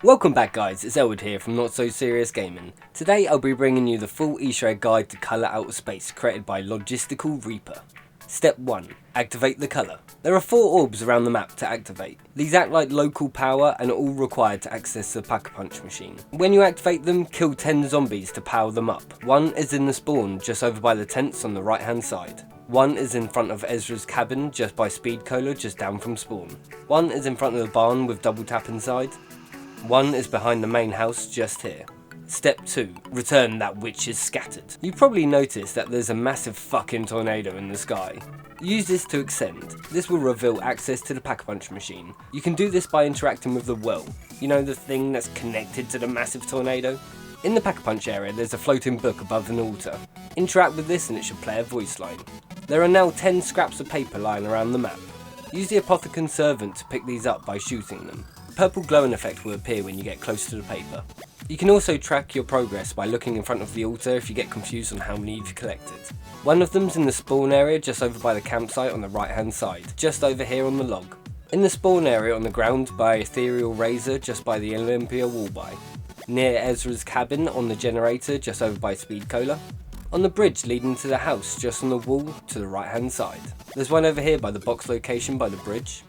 Welcome back guys, it's Elwood here from Not So Serious Gaming. Today I'll be bringing you the full Easter egg guide to colour outer space created by Logistical Reaper. Step 1. Activate the colour. There are 4 orbs around the map to activate. These act like local power and are all required to access the Pack-a-Punch machine. When you activate them, kill 10 zombies to power them up. 1 is in the spawn just over by the tents on the right hand side. 1 is in front of Ezra's cabin just by Speed Cola just down from spawn. 1 is in front of the barn with double tap inside. 1 is behind the main house just here. Step 2. Return that which is scattered. You've probably noticed that there's a massive fucking tornado in the sky. Use this to extend. This will reveal access to the Pack-a-Punch machine. You can do this by interacting with the well. You know, the thing that's connected to the massive tornado? In the Pack-a-Punch area there's a floating book above an altar. Interact with this and it should play a voice line. There are now 10 scraps of paper lying around the map. Use the Apothicon Servant to pick these up by shooting them. Purple glowing effect will appear when you get close to the paper. You can also track your progress by looking in front of the altar if you get confused on how many you've collected. One of them's in the spawn area just over by the campsite on the right hand side, just over here on the log. In the spawn area on the ground by Ethereal Razor just by the Olympia wallby. Near Ezra's cabin on the generator just over by Speed Cola. On the bridge leading to the house just on the wall to the right hand side. There's one over here by the box location by the bridge.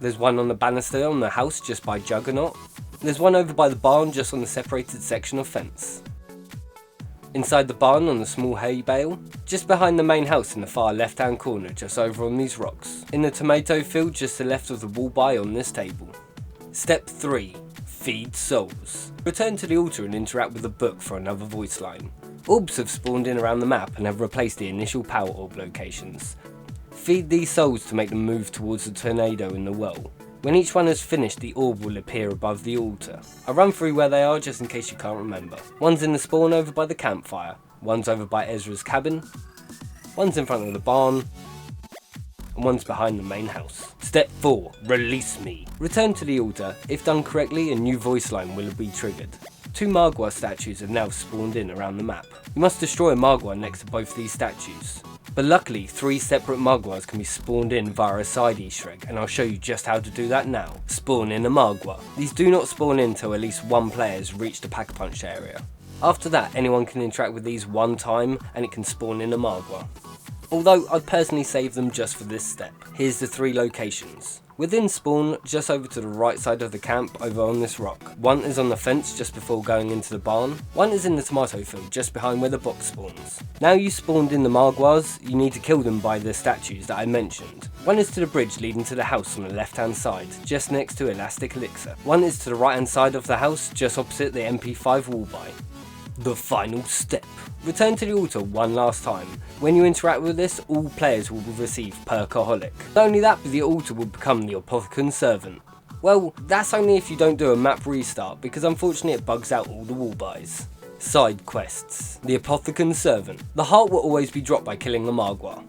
There's one on the banister on the house just by Juggernaut. There's one over by the barn just on the separated section of fence. Inside the barn on the small hay bale. Just behind the main house in the far left hand corner just over on these rocks. In the tomato field just to the left of the wallby on this table. Step 3. Feed souls. Return to the altar and interact with the book for another voice line. Orbs have spawned in around the map and have replaced the initial power orb locations. Feed these souls to make them move towards the tornado in the well. When each one has finished, the orb will appear above the altar. I'll run through where they are just in case you can't remember. One's in the spawn over by the campfire, one's over by Ezra's cabin, one's in front of the barn, and one's behind the main house. Step 4. Release me. Return to the altar. If done correctly, a new voice line will be triggered. 2 Magwa statues have now spawned in around the map. You must destroy a Magwa next to both these statues. But luckily 3 separate Magwas can be spawned in via a side Easter egg, and I'll show you just how to do that now. Spawn in a Magwa. These do not spawn in until at least one player has reached the Pack-a-Punch area. After that, anyone can interact with these one time and it can spawn in a Magwa. Although I'd personally save them just for this step. Here's the 3 locations. Within spawn, just over to the right side of the camp over on this rock. 1 is on the fence just before going into the barn. 1 is in the tomato field just behind where the box spawns. Now you spawned in the Magwas, you need to kill them by the statues that I mentioned. 1 is to the bridge leading to the house on the left hand side, just next to Elastic Elixir. 1 is to the right hand side of the house, just opposite the MP5 wallby. The final step. Return to the altar one last time. When you interact with this, all players will receive Perkaholic. Not only that, but the altar will become the Apothicon Servant. Well, that's only if you don't do a map restart, because unfortunately it bugs out all the wallbys. Side quests. The Apothicon Servant. The heart will always be dropped by killing the Magwa.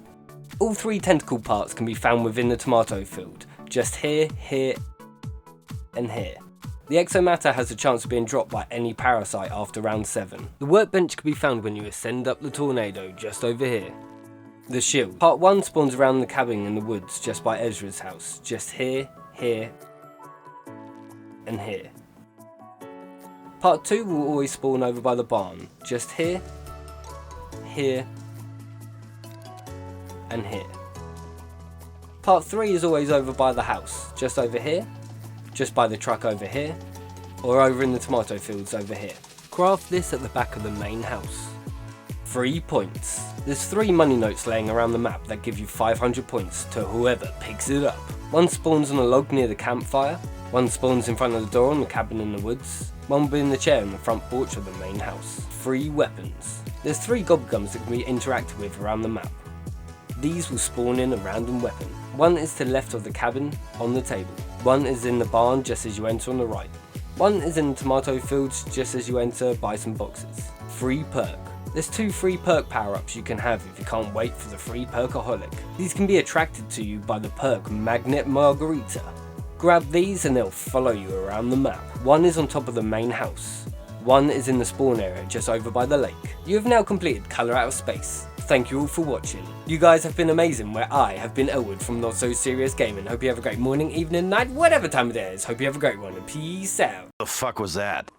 All 3 tentacle parts can be found within the tomato field. Just here, here, and here. The exomatter has a chance of being dropped by any parasite after round 7. The workbench can be found when you ascend up the tornado just over here. The shield. Part 1 spawns around the cabin in the woods just by Ezra's house. Just here, here, and here. Part 2 will always spawn over by the barn. Just here, here, and here. Part 3 is always over by the house. Just over here, just by the truck over here, or over in the tomato fields over here. Craft this at the back of the main house. 3 points. There's 3 money notes laying around the map that give you 500 points to whoever picks it up. 1 spawns on a log near the campfire, 1 spawns in front of the door on the cabin in the woods, 1 will be in the chair on the front porch of the main house. 3 weapons. There's 3 gobgums that can be interacted with around the map. These will spawn in a random weapon. 1 is to the left of the cabin, on the table. 1 is in the barn just as you enter on the right. 1 is in the tomato fields just as you enter by some boxes. Free perk. There's 2 free perk power-ups you can have if you can't wait for the free Perkaholic. These can be attracted to you by the perk Magnet Margarita. Grab these and they'll follow you around the map. 1 is on top of the main house. 1 is in the spawn area just over by the lake. You have now completed Colour Out of Space. thank you all for watching. You guys have been amazing, where I have been Elwood from Not So Serious Gaming. Hope you have a great morning, evening, night, whatever time of day it is. Hope you have a great one, and peace out. The fuck was that?